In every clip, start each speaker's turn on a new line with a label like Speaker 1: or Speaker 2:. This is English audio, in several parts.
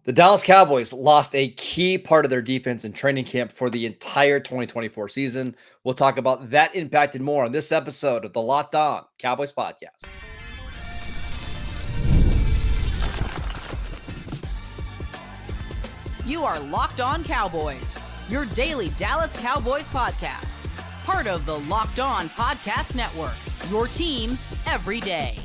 Speaker 1: The Dallas Cowboys lost a key part of their defense in training camp for the entire 2024 season. We'll talk about that impact and more on this episode of the Locked On Cowboys podcast.
Speaker 2: You are Locked On Cowboys, your daily Dallas Cowboys podcast. Part of the Locked On Podcast Network, your team every day.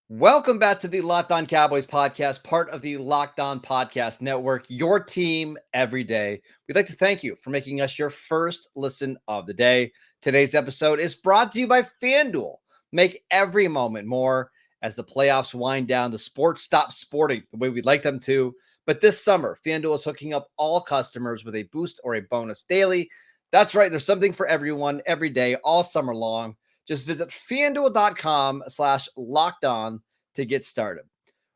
Speaker 1: Welcome back to the Locked On Cowboys podcast, part of the Locked On Podcast Network, your team every day. We'd like to thank you for making us your first listen of the day. Today's episode is brought to you by FanDuel. Make every moment more as the playoffs wind down. The sports stop sporting the way we'd like them to. But this summer, FanDuel is hooking up all customers with a boost or a bonus daily. That's right. There's something for everyone every day, all summer long. Just visit FanDuel.com/lockedon to get started.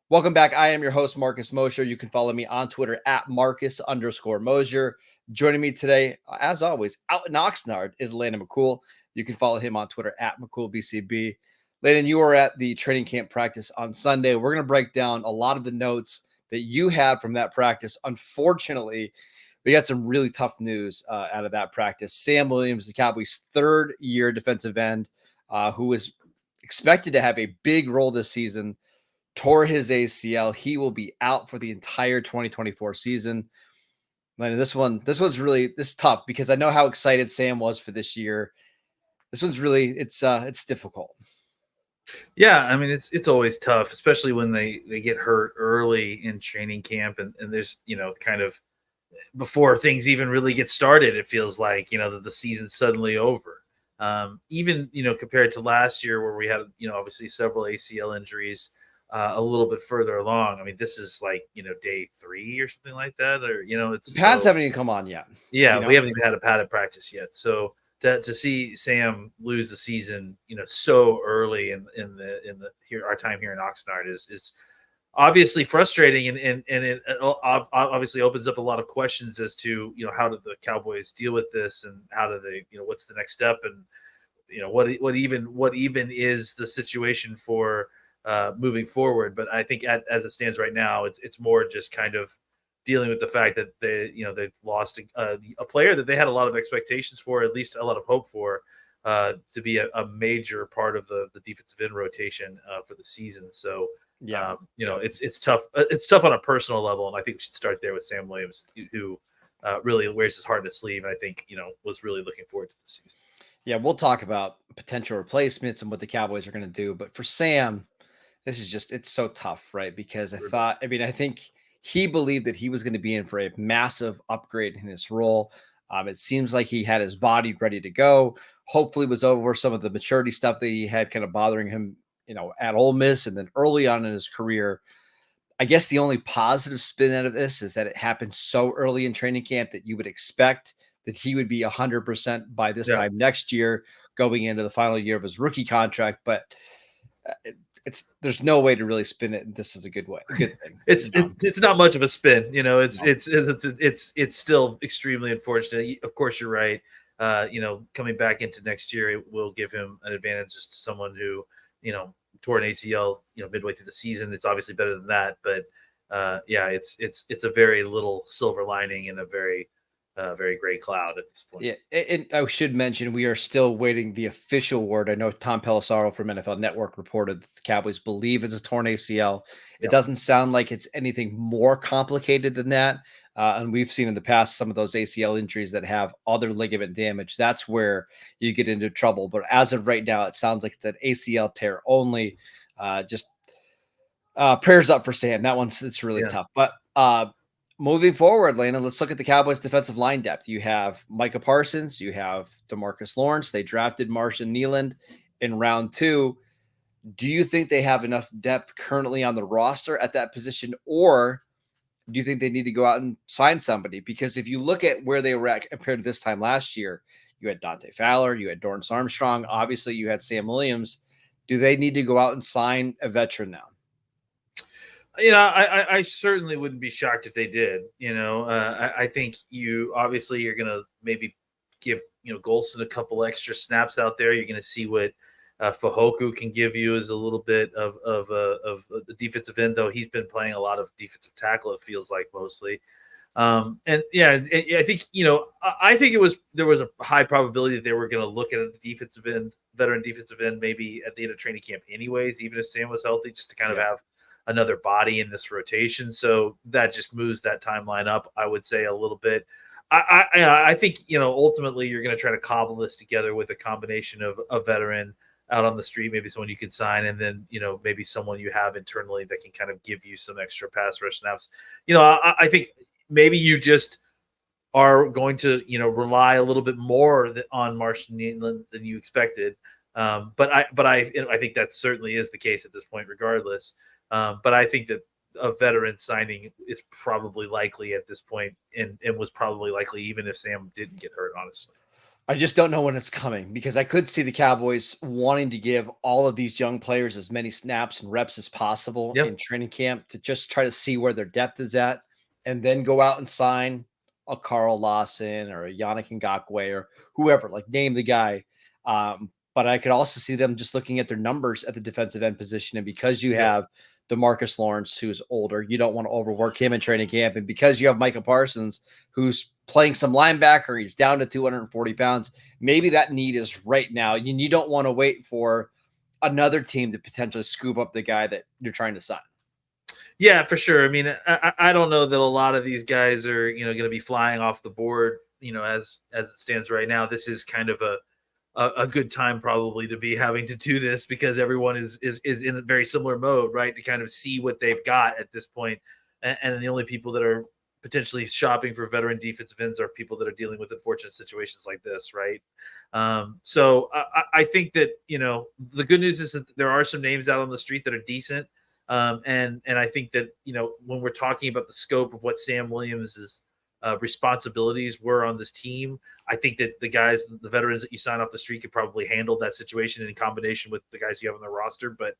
Speaker 1: Welcome back. I am your host, Marcus Mosher. You can follow me on Twitter at Marcus_Mosher. Joining me today, as always, out in Oxnard is Landon McCool. You can follow him on Twitter at McCoolBCB. Landon, you were at the training camp practice on Sunday. We're going to break down a lot of the notes that you had from that practice. Unfortunately, we got some really tough news out of that practice. Sam Williams, the Cowboys' third-year defensive end, who was expected to have a big role this season, tore his ACL. He will be out for the entire 2024 season. Landon, this is tough because I know how excited Sam was for this year. This one's really it's difficult.
Speaker 3: Yeah, I mean it's always tough, especially when they get hurt early in training camp and there's kind of before things even really get started, it feels like that the season's suddenly over. Even compared to last year where we had obviously several ACL injuries a little bit further along. I mean, this is like day 3 or something like that, or it's
Speaker 1: the pads haven't even come on yet.
Speaker 3: Yeah, we haven't even had a padded practice yet, so. To see Sam lose the season, so early in our time here in Oxnard is obviously frustrating, and it obviously opens up a lot of questions as to how do the Cowboys deal with this, and how do they what's the next step, and what even is the situation for moving forward. But I think as it stands right now, it's more just kind of dealing with the fact that they've lost a player that they had a lot of expectations for, at least a lot of hope for, to be a major part of the defensive end rotation for the season. So
Speaker 1: yeah,
Speaker 3: it's tough. It's tough on a personal level, and I think we should start there with Sam Williams, who really wears his heart on his sleeve, and I think was really looking forward to the season.
Speaker 1: Yeah, we'll talk about potential replacements and what the Cowboys are going to do, but for Sam, this is it's so tough, right? Because I think he believed that he was going to be in for a massive upgrade in his role. It seems like he had his body ready to go. Hopefully was over some of the maturity stuff that he had kind of bothering him, at Ole Miss and then early on in his career. I guess the only positive spin out of this is that it happened so early in training camp that you would expect that he would be 100% by this time next year, going into the final year of his rookie contract. But there's no way to really spin it. This is a good thing.
Speaker 3: It's not much of a spin, it's still extremely unfortunate. Of course, you're right. Coming back into next year, it will give him an advantage just to someone who, tore an ACL, midway through the season. It's obviously better than that, but it's a very little silver lining in a very gray cloud at this point.
Speaker 1: Yeah, and I should mention we are still waiting the official word. I know Tom Pelissero from NFL Network reported that the Cowboys believe it's a torn ACL. It doesn't sound like it's anything more complicated than that. And we've seen in the past some of those ACL injuries that have other ligament damage. That's where you get into trouble. But as of right now, it sounds like it's an ACL tear only. Prayers up for Sam. It's really tough. But moving forward, Landon, let's look at the Cowboys' defensive line depth. You have Micah Parsons. You have DeMarcus Lawrence. They drafted Marshawn Kneeland in round 2. Do you think they have enough depth currently on the roster at that position, or do you think they need to go out and sign somebody? Because if you look at where they were at compared to this time last year, you had Dante Fowler, you had Dorrance Armstrong, obviously you had Sam Williams. Do they need to go out and sign a veteran now?
Speaker 3: I certainly wouldn't be shocked if they did. I think you're going to maybe give Golston a couple extra snaps out there. You're going to see what Fajoku can give you is a little bit of a defensive end, though he's been playing a lot of defensive tackle, it feels like, mostly. And yeah, I think, I think there was a high probability that they were going to look at a defensive end, veteran defensive end, maybe at the end of training camp anyways, even if Sam was healthy, just to kind of have another body in this rotation. So that just moves that timeline up, I would say, a little bit. I think, ultimately you're going to try to cobble this together with a combination of a veteran out on the street, maybe someone you could sign, and then, maybe someone you have internally that can kind of give you some extra pass rush snaps. I think maybe you just are going to, rely a little bit more on Marshall Needland than you expected. But I think that certainly is the case at this point, regardless. But I think that a veteran signing is probably likely at this point, and was probably likely even if Sam didn't get hurt, honestly.
Speaker 1: I just don't know when it's coming, because I could see the Cowboys wanting to give all of these young players as many snaps and reps as possible in training camp to just try to see where their depth is at, and then go out and sign a Carl Lawson or a Yannick Ngakoue or whoever, like, name the guy. But I could also see them just looking at their numbers at the defensive end position. And because you have DeMarcus Lawrence, who's older, you don't want to overwork him in training camp. And because you have Micah Parsons, who's playing some linebacker, he's down to 240 pounds. Maybe that need is right now. You don't want to wait for another team to potentially scoop up the guy that you're trying to sign.
Speaker 3: Yeah, for sure. I mean, I don't know that a lot of these guys are, going to be flying off the board, as it stands right now. This is kind of a good time probably to be having to do this, because everyone is in a very similar mode, right? To kind of see what they've got at this point. And the only people that are potentially shopping for veteran defensive ends are people that are dealing with unfortunate situations like this, right? So I think that, the good news is that there are some names out on the street that are decent. And I think that, when we're talking about the scope of what Sam Williams' responsibilities were on this team, I think that the veterans that you sign off the street could probably handle that situation in combination with the guys you have on the roster. But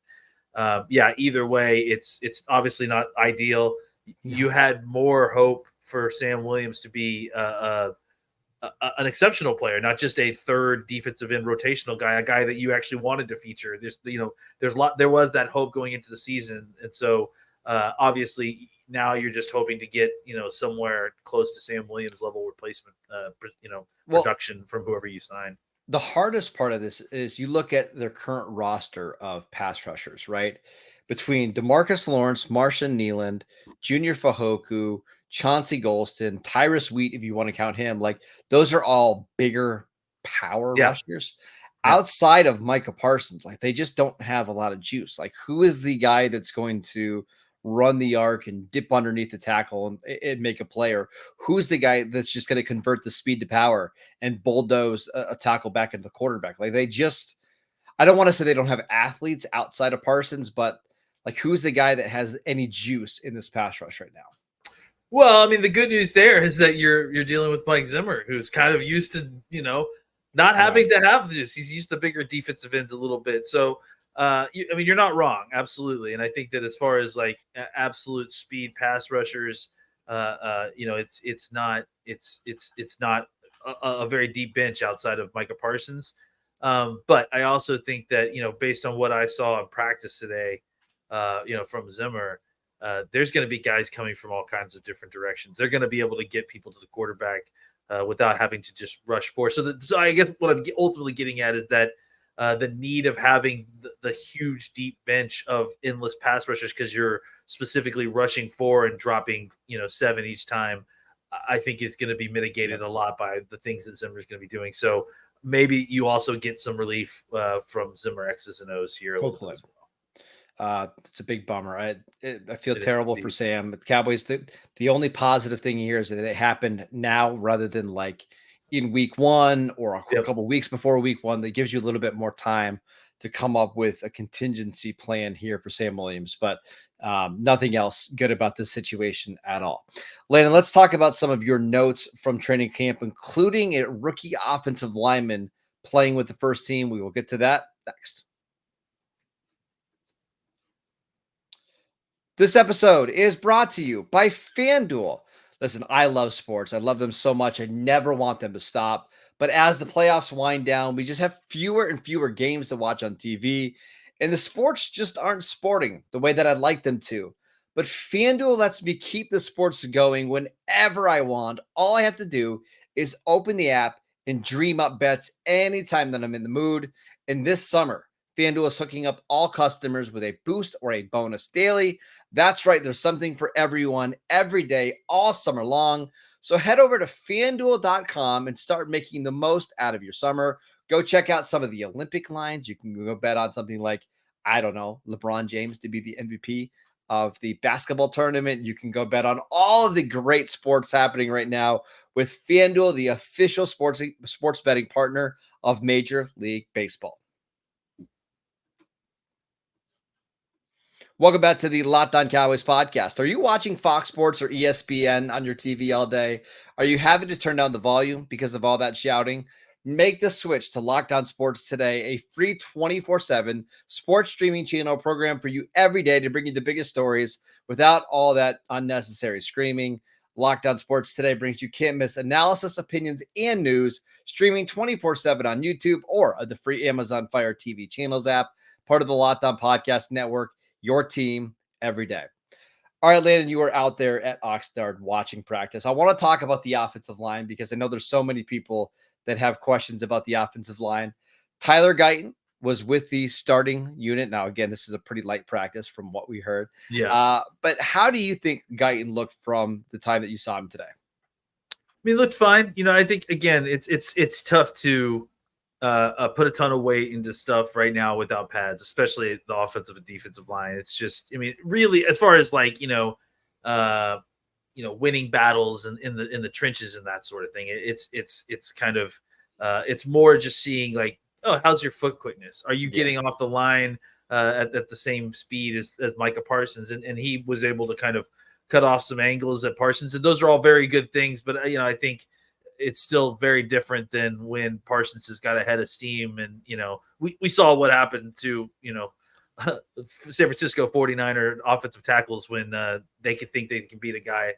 Speaker 3: either way, it's obviously not ideal. You had more hope for Sam Williams to be an exceptional player, not just a third defensive end rotational guy, a guy that you actually wanted to feature. There was that hope going into the season. And so obviously now you're just hoping to get, somewhere close to Sam Williams level replacement, production from whoever you sign.
Speaker 1: The hardest part of this is you look at their current roster of pass rushers, right? Between DeMarcus Lawrence, Marshawn Nealand, Junior Fajoku, Chauncey Golston, Tyrus Wheat, if you want to count him, like, those are all bigger power rushers. Outside of Micah Parsons, like, they just don't have a lot of juice. Like, who is the guy that's going to run the arc and dip underneath the tackle and make a play? Or who's the guy that's just going to convert the speed to power and bulldoze a tackle back into the quarterback? Like, I don't want to say they don't have athletes outside of Parsons, but, like, who's the guy that has any juice in this pass rush right now?
Speaker 3: Well, I mean, the good news there is that you're dealing with Mike Zimmer, who's kind of used to, not having to have this. He's used to bigger defensive ends a little bit. So, you're not wrong. Absolutely. And I think that as far as like absolute speed pass rushers, it's not a very deep bench outside of Micah Parsons. But I also think that, based on what I saw in practice today, from Zimmer, there's going to be guys coming from all kinds of different directions. They're going to be able to get people to the quarterback without having to just rush forward. So I guess what I'm ultimately getting at is that the need of having the huge deep bench of endless pass rushers, because you're specifically rushing 4 and dropping 7 each time, I think is going to be mitigated a lot by the things that Zimmer is going to be doing. So maybe you also get some relief from Zimmer X's and O's here.
Speaker 1: Hopefully. It's a big bummer. I feel terrible for Sam. But the Cowboys, the only positive thing here is that it happened now rather than like in week 1 or a couple weeks before week 1. That gives you a little bit more time to come up with a contingency plan here for Sam Williams. But nothing else good about this situation at all. Landon, let's talk about some of your notes from training camp, including a rookie offensive lineman playing with the first team. We will get to that next. This episode is brought to you by FanDuel. Listen, I love sports. I love them so much. I never want them to stop. But as the playoffs wind down, we just have fewer and fewer games to watch on TV. And the sports just aren't sporting the way that I'd like them to. But FanDuel lets me keep the sports going whenever I want. All I have to do is open the app and dream up bets anytime that I'm in the mood. And this summer, FanDuel is hooking up all customers with a boost or a bonus daily. That's right. There's something for everyone every day, all summer long. So head over to fanduel.com and start making the most out of your summer. Go check out some of the Olympic lines. You can go bet on something like, I don't know, LeBron James to be the MVP of the basketball tournament. You can go bet on all of the great sports happening right now with FanDuel, the official sports betting partner of Major League Baseball. Welcome back to the Locked On Cowboys podcast. Are you watching Fox Sports or ESPN on your TV all day? Are you having to turn down the volume because of all that shouting? Make the switch to Locked On Sports today, a free 24/7 sports streaming channel program for you every day to bring you the biggest stories without all that unnecessary screaming. Locked On Sports today brings you can't miss analysis, opinions, and news, streaming 24/7 on YouTube or the free Amazon Fire TV channels app, part of the Locked On Podcast Network. Your team every day. All right, Landon, you are out there at Oxnard watching practice. I want to talk about the offensive line because I know there's so many people that have questions about the offensive line. Tyler Guyton was with the starting unit. Now, again, this is a pretty light practice from what we heard.
Speaker 3: Yeah.
Speaker 1: But how do you think Guyton looked from the time that you saw him today?
Speaker 3: I mean, it looked fine. I think, again, it's tough to put a ton of weight into stuff right now without pads, especially the offensive and defensive line. It's just, I mean, really, as far as like, winning battles in the trenches and that sort of thing. It's kind of, it's more just seeing like, oh, how's your foot quickness? Are you getting off the line at the same speed as Micah Parsons? And he was able to kind of cut off some angles at Parsons. And those are all very good things. But, I think it's still very different than when Parsons has got ahead of steam. And, we saw what happened to, San Francisco 49er offensive tackles when they could think they can beat a guy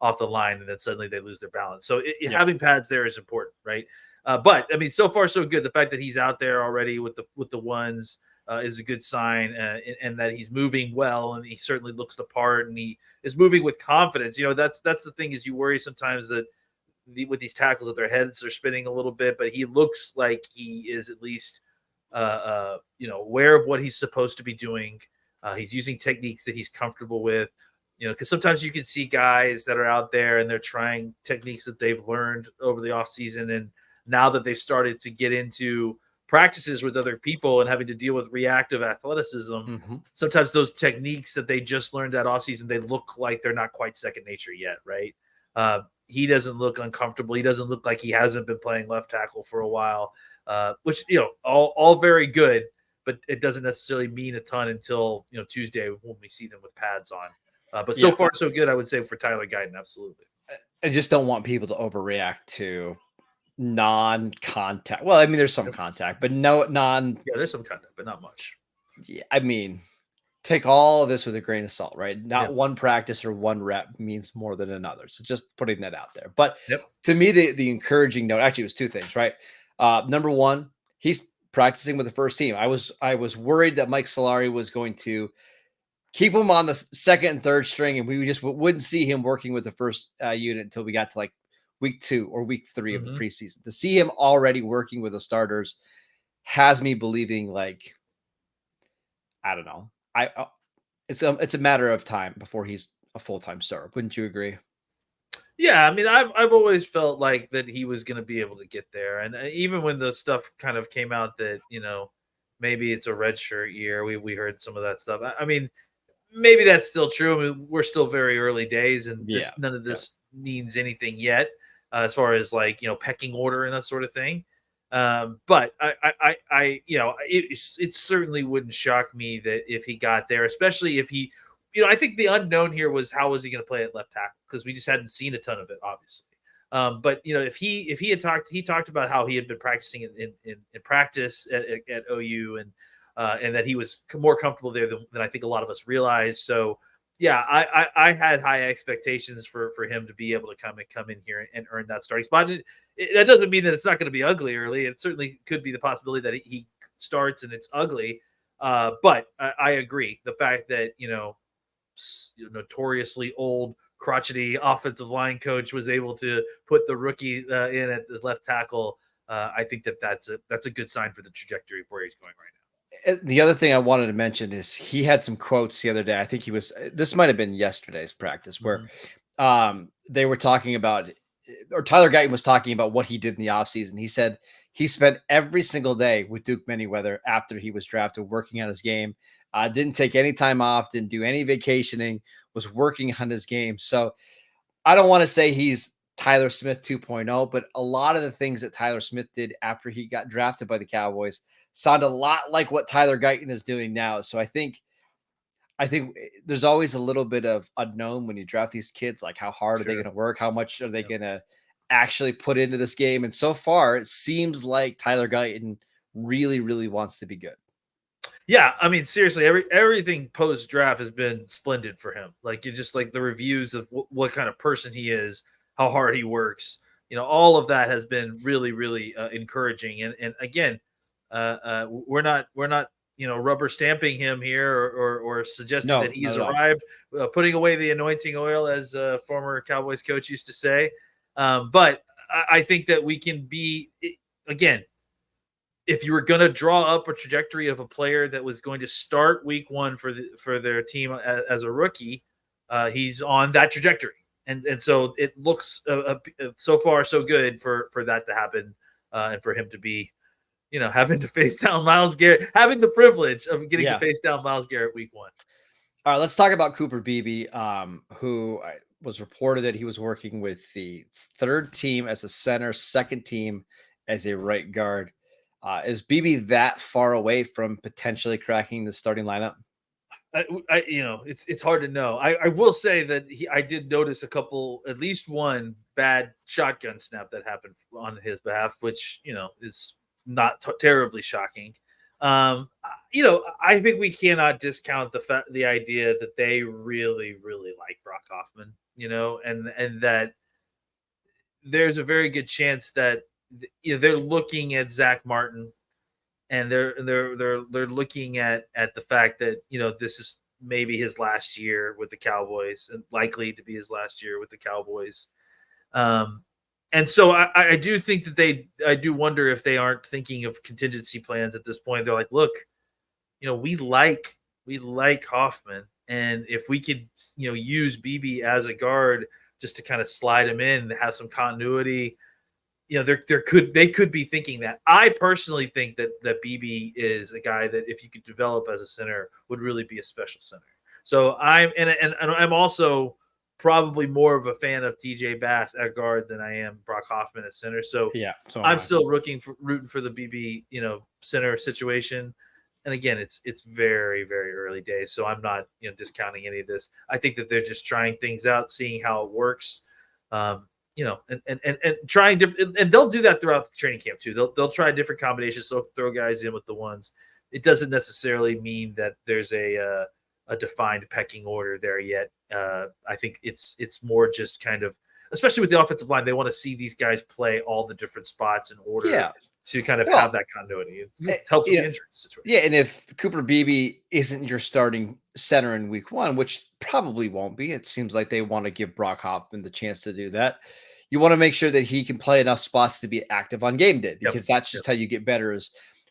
Speaker 3: off the line and then suddenly they lose their balance. So having pads there is important, right? But I mean, so far so good. The fact that he's out there already with the ones is a good sign, and that he's moving well, and he certainly looks the part, and he is moving with confidence. That's the thing, is you worry sometimes that with these tackles that their heads are spinning a little bit, but he looks like he is at least aware of what he's supposed to be doing. He's using techniques that he's comfortable with. Because sometimes you can see guys that are out there and they're trying techniques that they've learned over the offseason. And now that they've started to get into practices with other people and having to deal with reactive athleticism, sometimes those techniques that they just learned that offseason, they look like they're not quite second nature yet, right? He doesn't look uncomfortable. He doesn't look like he hasn't been playing left tackle for a while, which, all very good, but it doesn't necessarily mean a ton until, Tuesday when we see them with pads on. But so far, so good, I would say, for Tyler Guyton, absolutely.
Speaker 1: I just don't want people to overreact to non-contact. Well, I mean, there's some contact, but no non.
Speaker 3: Yeah, there's some contact, but not much.
Speaker 1: Yeah, I mean, take all of this with a grain of salt, right? Not one practice or one rep means more than another. So just putting that out there. But to me, the encouraging note, actually, it was two things, right? Number one, he's practicing with the first team. I was worried that Mike Solari was going to keep him on the second and third string, and we just wouldn't see him working with the first unit until we got to like week 2 or week 3 of the preseason. To see him already working with the starters has me believing, like, I don't know. It's a matter of time before he's a full-time starter. Wouldn't you agree?
Speaker 3: Yeah, I mean, I've always felt like that he was going to be able to get there, and even when the stuff kind of came out that maybe it's a redshirt year, we heard some of that stuff. I mean, maybe that's still true. I mean, we're still very early days, and none of this means anything yet, as far as like pecking order and that sort of thing. But it certainly wouldn't shock me that if he got there, especially if he, I think the unknown here was how was he going to play at left tackle, because we just hadn't seen a ton of it, obviously. But if he talked about how he had been practicing in practice at OU, and that he was more comfortable there than I think a lot of us realize. So yeah, I had high expectations for him to be able to come in here and earn that starting spot. That doesn't mean that it's not going to be ugly early. It certainly could be the possibility that he starts and it's ugly. But I agree. The fact that, notoriously old, crotchety offensive line coach was able to put the rookie in at the left tackle, I think that's a good sign for the trajectory of where he's going right now.
Speaker 1: The other thing I wanted to mention is he had some quotes the other day. I think this might have been yesterday's practice where they were talking about, or Tyler Guyton was talking about what he did in the offseason. He said he spent every single day with Duke Manyweather after he was drafted working on his game. Didn't take any time off, didn't do any vacationing, was working on his game. So I don't want to say he's Tyler Smith 2.0, but a lot of the things that Tyler Smith did after he got drafted by the Cowboys sound a lot like what Tyler Guyton is doing now. So I think there's always a little bit of unknown when you draft these kids, like how hard are they going to work? How much are they going to actually put into this game? And so far, it seems like Tyler Guyton really, really wants to be good.
Speaker 3: Yeah, I mean, seriously, everything post draft has been splendid for him. Like, you just like the reviews of what kind of person he is, how hard he works. All of that has been really, really encouraging. And again, we're not rubber stamping him here or suggesting that he's arrived, putting away the anointing oil, as a former Cowboys coach used to say. But I think that we can be, again, if you were going to draw up a trajectory of a player that was going to start week one for their team as a rookie, he's on that trajectory. And so it looks so far so good for that to happen, and for him to be, having to face down Myles Garrett, having the privilege of getting to face down Myles Garrett week one.
Speaker 1: All right, let's talk about Cooper Beebe, who was reported that he was working with the third team as a center, second team as a right guard. Is Beebe that far away from potentially cracking the starting lineup?
Speaker 3: It's hard to know. I will say that I did notice at least one bad shotgun snap that happened on his behalf, which, is not terribly shocking. I think we cannot discount the idea that they really, really like Brock Hoffman, and that there's a very good chance that they're looking at Zach Martin, and they're looking at the fact that this is maybe his last year with the Cowboys, and likely to be his last year with the Cowboys. And so I do think that I do wonder if they aren't thinking of contingency plans at this point. They're like, look, we like Hoffman, and if we could use Beebe as a guard just to kind of slide him in, have some continuity. They could be thinking that. I personally think that Beebe is a guy that, if you could develop as a center, would really be a special center. So I'm also probably more of a fan of TJ Bass at guard than I am Brock Hoffman at center. So I'm still rooting for the Beebe center situation. And again, it's very, very early days, so I'm not discounting any of this. I think that they're just trying things out, seeing how it works. And trying different, and they'll do that throughout the training camp too. They'll try different combinations, so throw guys in with the ones. It doesn't necessarily mean that there's a defined pecking order there yet. I think it's more just kind of, especially with the offensive line, they want to see these guys play all the different spots in order to kind of have that continuity. It helps with the injury situation.
Speaker 1: Yeah, and if Cooper Beebe isn't your starting center in week one, which probably won't be, it seems like they want to give Brock Hoffman the chance to do that. You want to make sure that he can play enough spots to be active on game day, because that's just how you get better.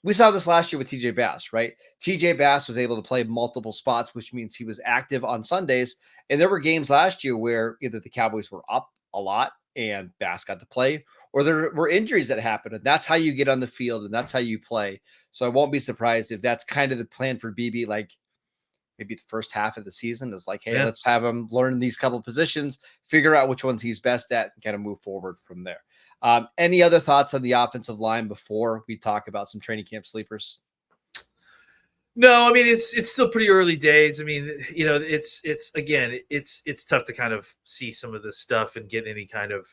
Speaker 1: We saw this last year with TJ Bass, right? TJ Bass was able to play multiple spots, which means he was active on Sundays. And there were games last year where either the Cowboys were up a lot and Bass got to play, or there were injuries that happened. And that's how you get on the field, and that's how you play. So I won't be surprised if that's kind of the plan for Beebe, like maybe the first half of the season is like, hey, let's have him learn these couple positions, figure out which ones he's best at, and kind of move forward from there. Any other thoughts on the offensive line before we talk about some training camp sleepers?
Speaker 3: No, I mean, it's still pretty early days. I mean, it's tough to kind of see some of this stuff and get any kind of,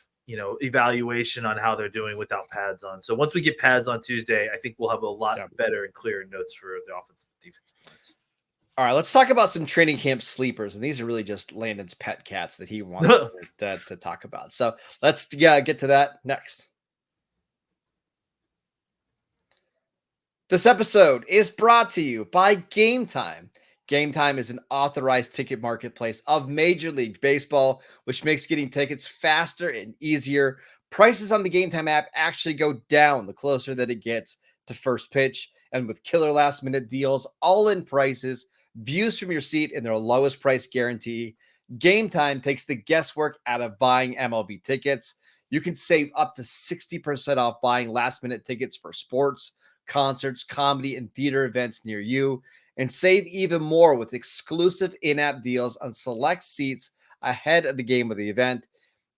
Speaker 3: evaluation on how they're doing without pads on. So once we get pads on Tuesday, I think we'll have a lot better and clearer notes for the offensive and defensive lines.
Speaker 1: All right, let's talk about some training camp sleepers, and these are really just Landon's pet cats that he wants to talk about. So let's get to that next. This episode is brought to you by Gametime. Gametime is an authorized ticket marketplace of Major League Baseball, which makes getting tickets faster and easier. Prices on the Gametime app actually go down the closer that it gets to first pitch. And with killer last minute deals, all in prices, views from your seat, and their lowest price guarantee, Gametime takes the guesswork out of buying MLB tickets. You can save up to 60% off buying last minute tickets for sports, concerts, comedy, and theater events near you, and save even more with exclusive in-app deals on select seats ahead of the game of the event.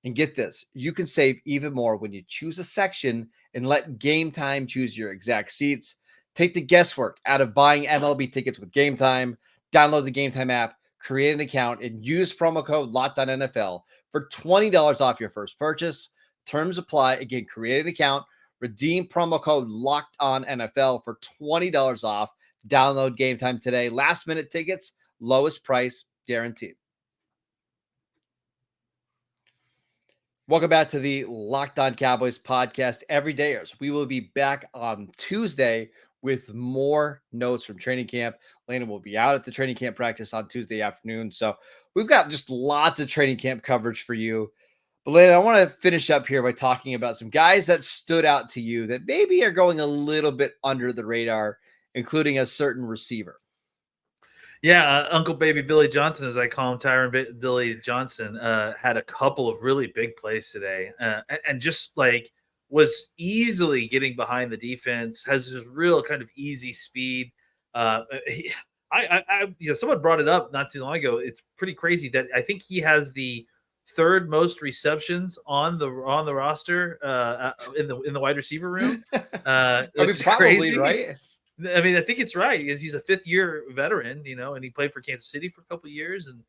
Speaker 1: And get this, you can save even more when you choose a section and let Gametime choose your exact seats. Take the guesswork out of buying MLB tickets with Gametime. Download the Gametime app, create an account, and use promo code LOCKEDONNFL for $20 off your first purchase. Terms apply. Again, create an account, redeem promo code LOCKEDONNFL for $20 off. Download Gametime today. Last minute tickets, lowest price guaranteed. Welcome back to the Locked On Cowboys podcast. Everydayers, we will be back on Tuesday with more notes from training camp. Landon will be out at the training camp practice on Tuesday afternoon. So we've got just lots of training camp coverage for you. But Landon, I want to finish up here by talking about some guys that stood out to you that maybe are going a little bit under the radar, including a certain receiver.
Speaker 3: Yeah, Uncle Baby Billy Johnson, as I call him, Tyron Billy Johnson, had a couple of really big plays today, and just like was easily getting behind the defense. Has this real kind of easy speed. Someone brought it up not too long ago. It's pretty crazy that I think he has the third most receptions on the roster in the wide receiver room.
Speaker 1: I mean, probably crazy. Right.
Speaker 3: I mean, I think it's right because he's a fifth-year veteran, and he played for Kansas City for a couple of years, and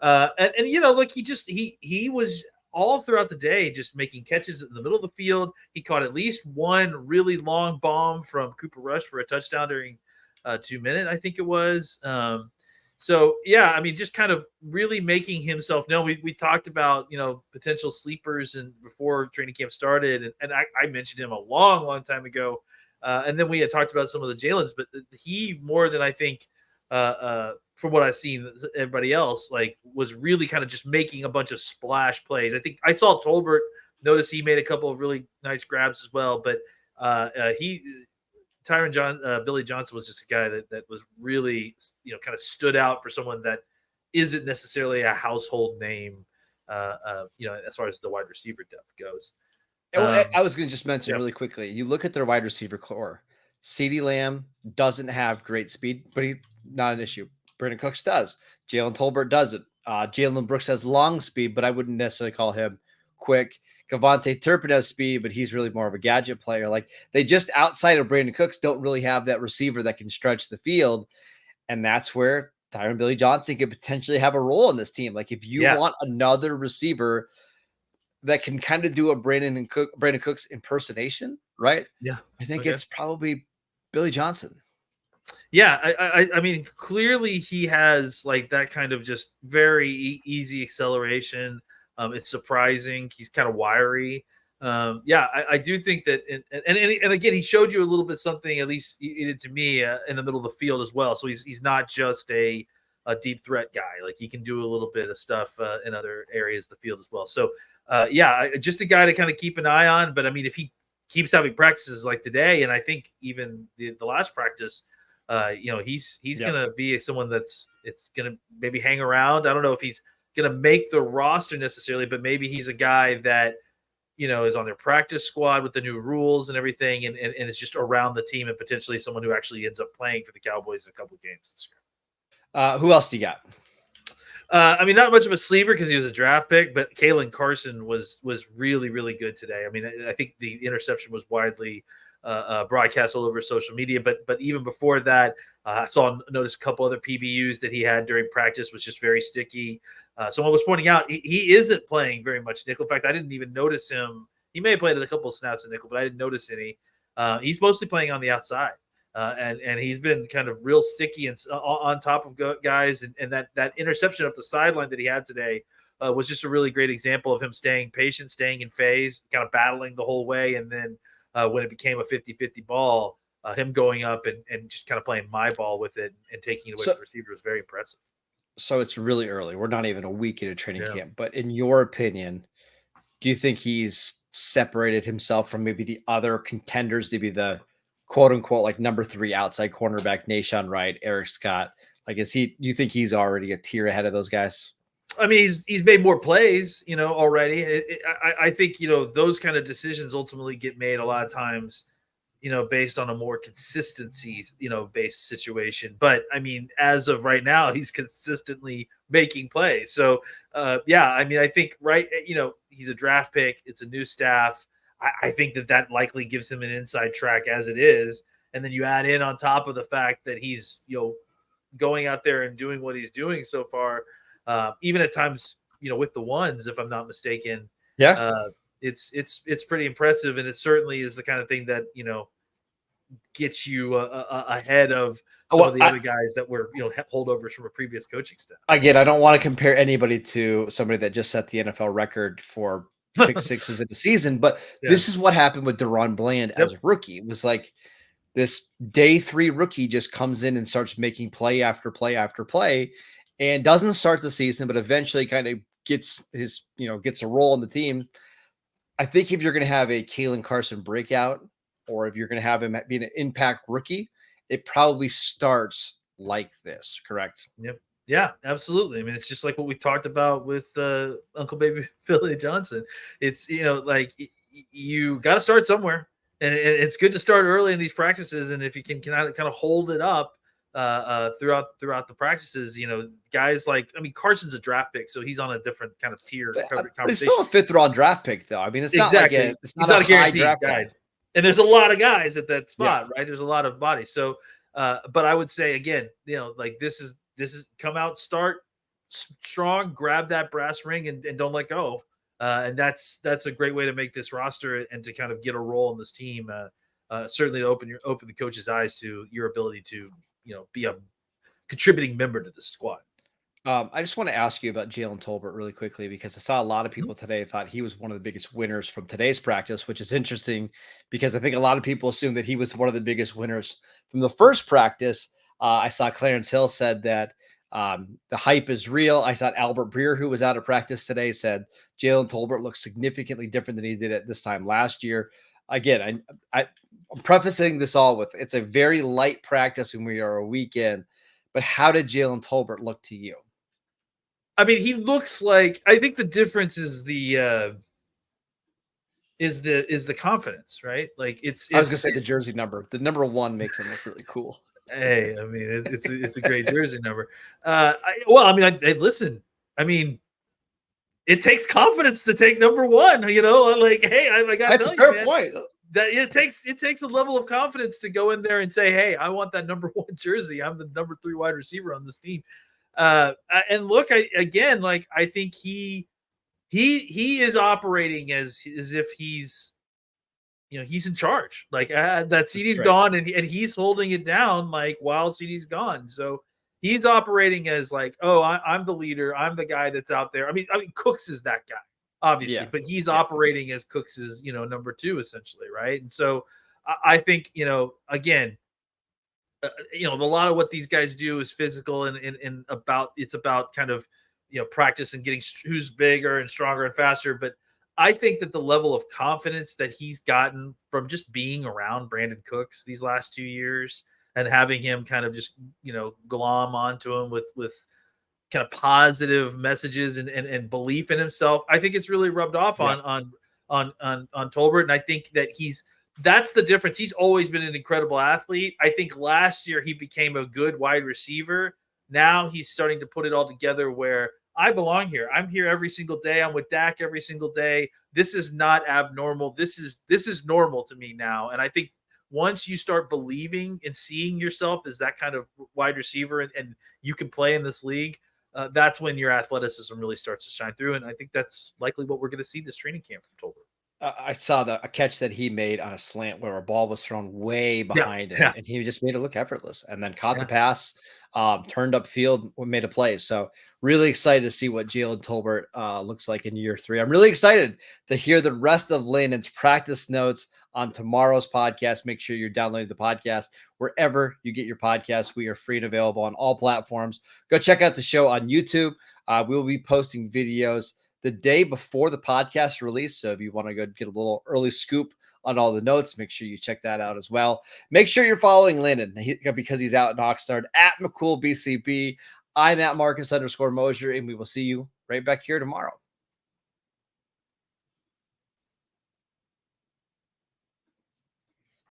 Speaker 3: look, he was all throughout the day just making catches in the middle of the field. He caught at least one really long bomb from Cooper Rush for a touchdown during 2 minutes, I think it was. So yeah, I mean, just kind of really making himself known. We talked about potential sleepers and before training camp started, and I mentioned him a long time ago. And then we had talked about some of the Jalen's, but he more than I think, from what I've seen, everybody else was really kind of just making a bunch of splash plays. I think I saw Tolbert notice he made a couple of really nice grabs as well, but Billy Johnson was just a guy that was really kind of stood out for someone that isn't necessarily a household name, as far as the wide receiver depth goes.
Speaker 1: I was going to just mention really quickly, you look at their wide receiver core. CeeDee Lamb doesn't have great speed, but he's not an issue. Brandon Cooks does. Jalen Tolbert doesn't. Jalen Brooks has long speed, but I wouldn't necessarily call him quick. Cavante Turpin has speed, but he's really more of a gadget player. Like, they just, outside of Brandon Cooks, don't really have that receiver that can stretch the field. And that's where Tyron Billy Johnson could potentially have a role in this team. Like, if you want another receiver that can kind of do a Brandon Cooks impersonation, right?
Speaker 3: Yeah.
Speaker 1: I think it's probably Billy Johnson.
Speaker 3: Yeah. I mean, clearly he has that kind of just very easy acceleration. It's surprising. He's kind of wiry. I do think that, and again, he showed you a little bit something, at least he did to me, in the middle of the field as well. So he's not just a deep threat guy. He can do a little bit of stuff in other areas of the field as well. So just a guy to kind of keep an eye on. But I mean, if he keeps having practices like today, and I think even the last practice, he's going to be someone it's going to maybe hang around. I don't know if he's going to make the roster necessarily, but maybe he's a guy that, is on their practice squad with the new rules and everything. And it's just around the team and potentially someone who actually ends up playing for the Cowboys in a couple of games this year.
Speaker 1: Who else do you got?
Speaker 3: I mean, not much of a sleeper because he was a draft pick, but Kalen Carson was really, really good today. I mean, I think the interception was widely broadcast all over social media, but even before that, I noticed a couple other PBUs that he had during practice was just very sticky. Someone was pointing out he isn't playing very much nickel. In fact, I didn't even notice him. He may have played a couple of snaps in nickel, but I didn't notice any. He's mostly playing on the outside. And he's been kind of real sticky and on top of guys. And that interception up the sideline that he had today was just a really great example of him staying patient, staying in phase, kind of battling the whole way. And then when it became a 50-50 ball, him going up and just kind of playing my ball with it and taking it away from the receiver was very impressive.
Speaker 1: So it's really early. We're not even a week into training camp. But in your opinion, do you think he's separated himself from maybe the other contenders to be the quote unquote like number 3 outside cornerback, Nashawn Wright, Eric Scott? Like, do you think he's already a tier ahead of those guys?
Speaker 3: I mean, he's made more plays, already. I think, those kind of decisions ultimately get made a lot of times, based on a more consistency, based situation. But I mean, as of right now, he's consistently making plays. So, I mean, I think, he's a draft pick. It's a new staff. I think that likely gives him an inside track as it is. And then you add in on top of the fact that he's, going out there and doing what he's doing so far, even at times, with the ones, if I'm not mistaken.
Speaker 1: Yeah.
Speaker 3: It's pretty impressive. And it certainly is the kind of thing that, gets you ahead of some of the other guys that were, holdovers from a previous coaching staff.
Speaker 1: Again, I don't want to compare anybody to somebody that just set the NFL record for pick sixes in the season, but this is what happened with Deron Bland as a rookie. It was like this day 3 rookie just comes in and starts making play after play after play and doesn't start the season, but eventually kind of gets his, gets a role in the team. I think if you're going to have a Kalen Carson breakout, or if you're going to have him be an impact rookie, it probably starts like this, correct?
Speaker 3: Yep. Yeah, absolutely. I mean, it's just like what we talked about with Uncle Baby Billy Johnson. It's, like you got to start somewhere, and it's good to start early in these practices. And if you can kind of hold it up throughout the practices, guys like, I mean, Carson's a draft pick, so he's on a different kind of tier.
Speaker 1: But it's still a 5th round draft pick, though. I mean, it's
Speaker 3: exactly.
Speaker 1: not like a
Speaker 3: guaranteed
Speaker 1: draft
Speaker 3: guy.
Speaker 1: pick.
Speaker 3: And there's a lot of guys at that spot, right? There's a lot of bodies. So, but I would say again, like this is come out, start strong, grab that brass ring, and don't let go. And that's a great way to make this roster and to kind of get a role in this team. Certainly to open the coach's eyes to your ability to be a contributing member to the squad.
Speaker 1: I just want to ask you about Jalen Tolbert really quickly, because I saw a lot of people today thought he was one of the biggest winners from today's practice, which is interesting because I think a lot of people assume that he was one of the biggest winners from the first practice. I saw Clarence Hill said that the hype is real. I saw Albert Breer, who was out of practice today, said Jalen Tolbert looks significantly different than he did at this time last year. Again, I'm prefacing this all with it's a very light practice and we are a weekend, but how did Jalen Tolbert look to you?
Speaker 3: I mean, he looks like, I think the difference is the confidence, right? Like I was
Speaker 1: gonna say the jersey number. The number 1 makes him look really cool.
Speaker 3: Hey, I mean, it's a great jersey number. Listen, I mean, it takes confidence to take number 1. Like, hey, I got to tell you, man,
Speaker 1: point.
Speaker 3: That it takes a level of confidence to go in there and say, hey, I want that number 1 jersey. I'm the number 3 wide receiver on this team. And look, I think he is operating as if he's, he's in charge. Like that CD's gone and he's holding it down like while CD's gone. So he's operating as like, oh, I'm the leader. I'm the guy that's out there. I mean, Cooks is that guy, obviously, but he's operating as Cooks is, number 2 essentially, right? And so I think, again, a lot of what these guys do is physical and about kind of, practice and getting who's bigger and stronger and faster. But I think that the level of confidence that he's gotten from just being around Brandon Cooks these last 2 years and having him kind of just, glom onto him with kind of positive messages and belief in himself, I think it's really rubbed off on Tolbert. And I think that that's the difference. He's always been an incredible athlete. I think last year he became a good wide receiver. Now he's starting to put it all together where I belong here. I'm here every single day. I'm with Dak every single day. This is not abnormal. This is normal to me now. And I think once you start believing and seeing yourself as that kind of wide receiver and you can play in this league, that's when your athleticism really starts to shine through. And I think that's likely what we're going to see this training camp from Tolbert.
Speaker 1: I saw a catch that he made on a slant where a ball was thrown way
Speaker 3: Yeah,
Speaker 1: behind him,
Speaker 3: yeah,
Speaker 1: and he just made it look effortless, and then caught the
Speaker 3: yeah.
Speaker 1: pass, turned upfield, made a play. So really excited to see what Jalen Tolbert looks like in year 3. I'm really excited to hear the rest of Landon's practice notes on tomorrow's podcast. Make sure you're downloading the podcast wherever you get your podcasts. We are free and available on all platforms. Go check out the show on YouTube. We will be posting videos the day before the podcast release. So if you want to go get a little early scoop on all the notes, make sure you check that out as well. Make sure you're following Landon because he's out in Oxnard at McCoolBCB. I'm at Marcus_Mosher, and we will see you right back here tomorrow.